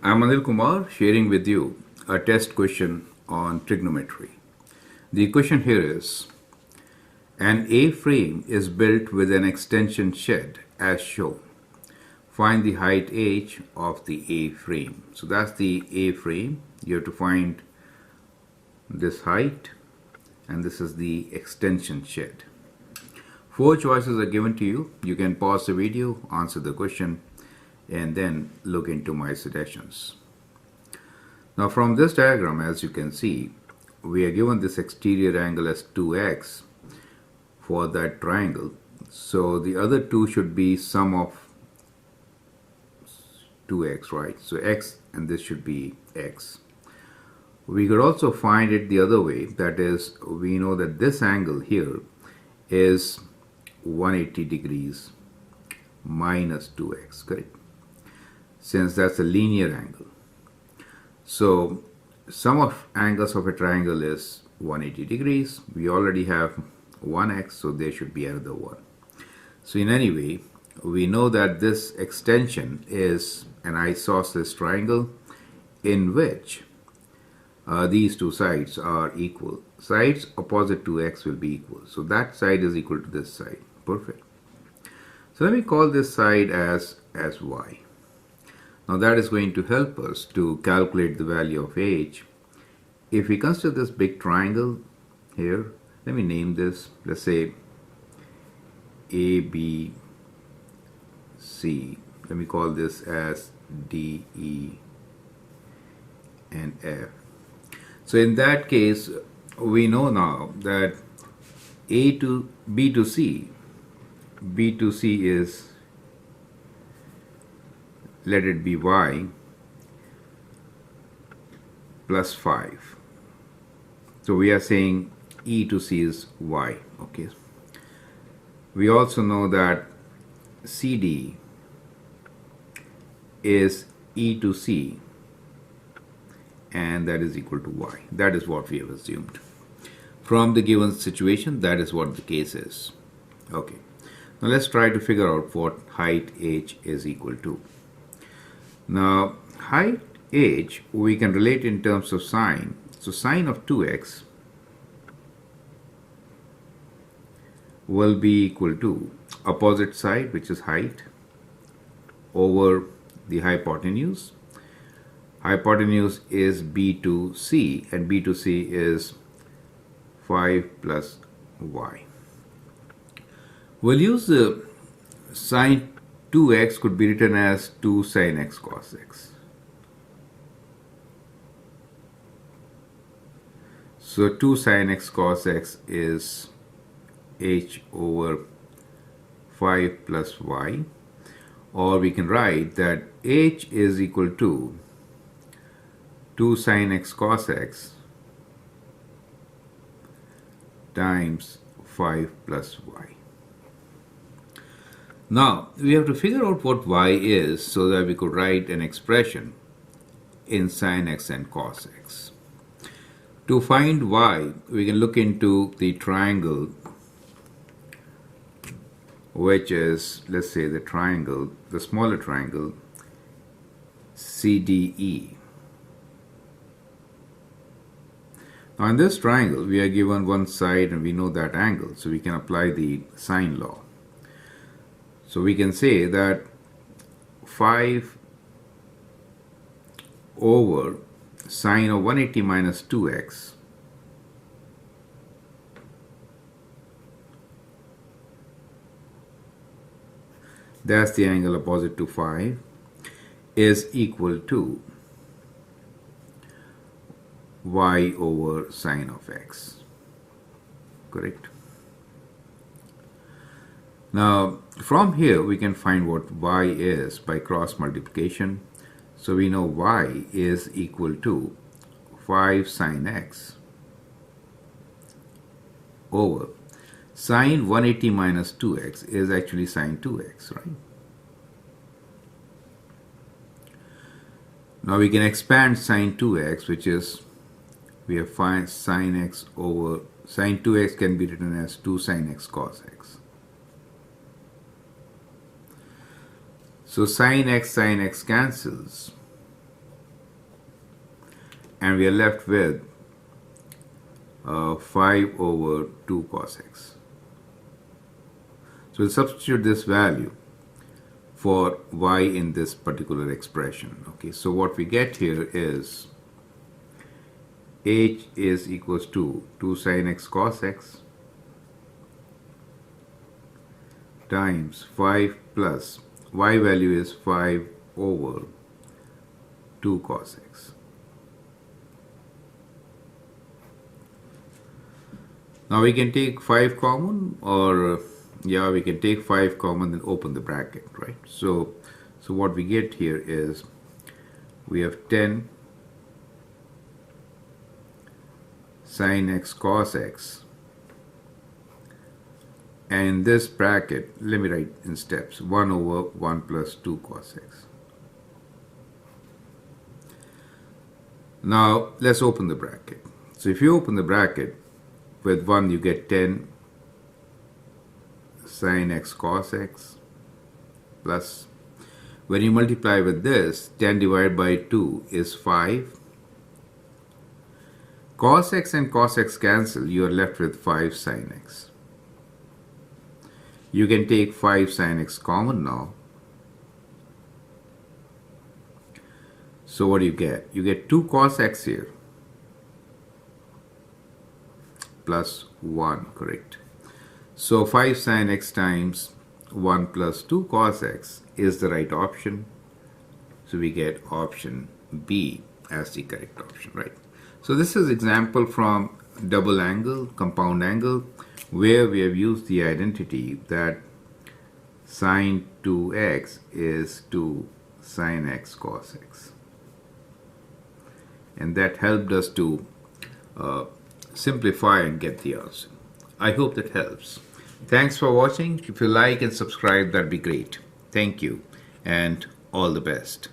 I'm Anil Kumar sharing with you a test question on trigonometry. The question here is an A-frame is built with an extension shed as shown. Find the height h of the A-frame. So that's the A-frame. You have to find this height and this is the extension shed. Four choices are given to you. You can pause the video, answer the question, and then look into my suggestions. Now from this diagram, as you can see, we are given this exterior angle as 2x for that triangle. So the other two should be sum of 2x, right? So x and this should be x. We could also find it the other way. That is, we know that this angle here is 180 degrees minus 2x, correct? Since that's a linear angle. So sum of angles of a triangle is 180 degrees. We already have 1x, so there should be another one. So in any way, we know that this extension is an isosceles triangle in which these two sides are equal. Sides opposite to x will be equal. So that side is equal to this side. Perfect. So let me call this side as y. Now that is going to help us to calculate the value of h. If we consider this big triangle here, let me name this, let's say A, B, C. Let me call this as D, E, and F. So in that case, we know now that B to C is, let it be y plus 5. So we are saying E to C is y, okay. We also know that CD is E to C and that is equal to y. That is what we have assumed. From the given situation, that is what the case is. Okay. Now let's try to figure out what height h is equal to. Now height h we can relate in terms of sine. So sine of 2x will be equal to opposite side, which is height, over the hypotenuse. Hypotenuse is b to c and b to c is 5 plus y. We'll use the sine 2x could be written as 2 sine x cos x. So 2 sine x cos x is h over 5 plus y, or we can write that h is equal to 2 sine x cos x times 5 plus y. Now we have to figure out what y is so that we could write an expression in sine x and cos x. To find y, we can look into the triangle, which is, let's say, the triangle, the smaller triangle CDE. Now in this triangle, we are given one side and we know that angle, so we can apply the sine law. So we can say that 5 over sine of 180 minus 2x that's the angle opposite to 5 is equal to y over sine of x, correct? Now from here we can find what y is by cross multiplication. So we know y is equal to 5 sine x over sine 180 minus 2x is actually sine 2x, right? Now we can expand sine 2x, which is, we have find sine x over, sine 2x can be written as 2 sine x cos x. So sine x cancels. and we are left with 5 over 2 cos x. So we'll substitute this value for y in this particular expression. Okay, so what we get here is h is equals to 2 sin x cos x times 5 plus y value is 5 over 2 cos x. Now we can take 5 common, or yeah, we can take 5 common and open the bracket, right? So what we get here is we have 10 sin x cos x, and in this bracket, let me write in steps, 1 over 1 plus 2 cos x. Now let's open the bracket. So if you open the bracket, with 1 you get 10 sin x cos x plus, when you multiply with this, 10 divided by 2 is 5. Cos x and cos x cancel, you are left with 5 sin x. You can take 5 sin x common now. So what do you get? You get 2 cos x here plus 1, correct? So 5 sin x times 1 plus 2 cos x is the right option. So we get option B as the correct option, right? So this is example from double angle, compound angle, where we have used the identity that sine 2x is 2 sin x cos x. And that helped us to simplify and get the answer. I hope that helps. Thanks for watching. If you like and subscribe, that'd be great. Thank you and all the best.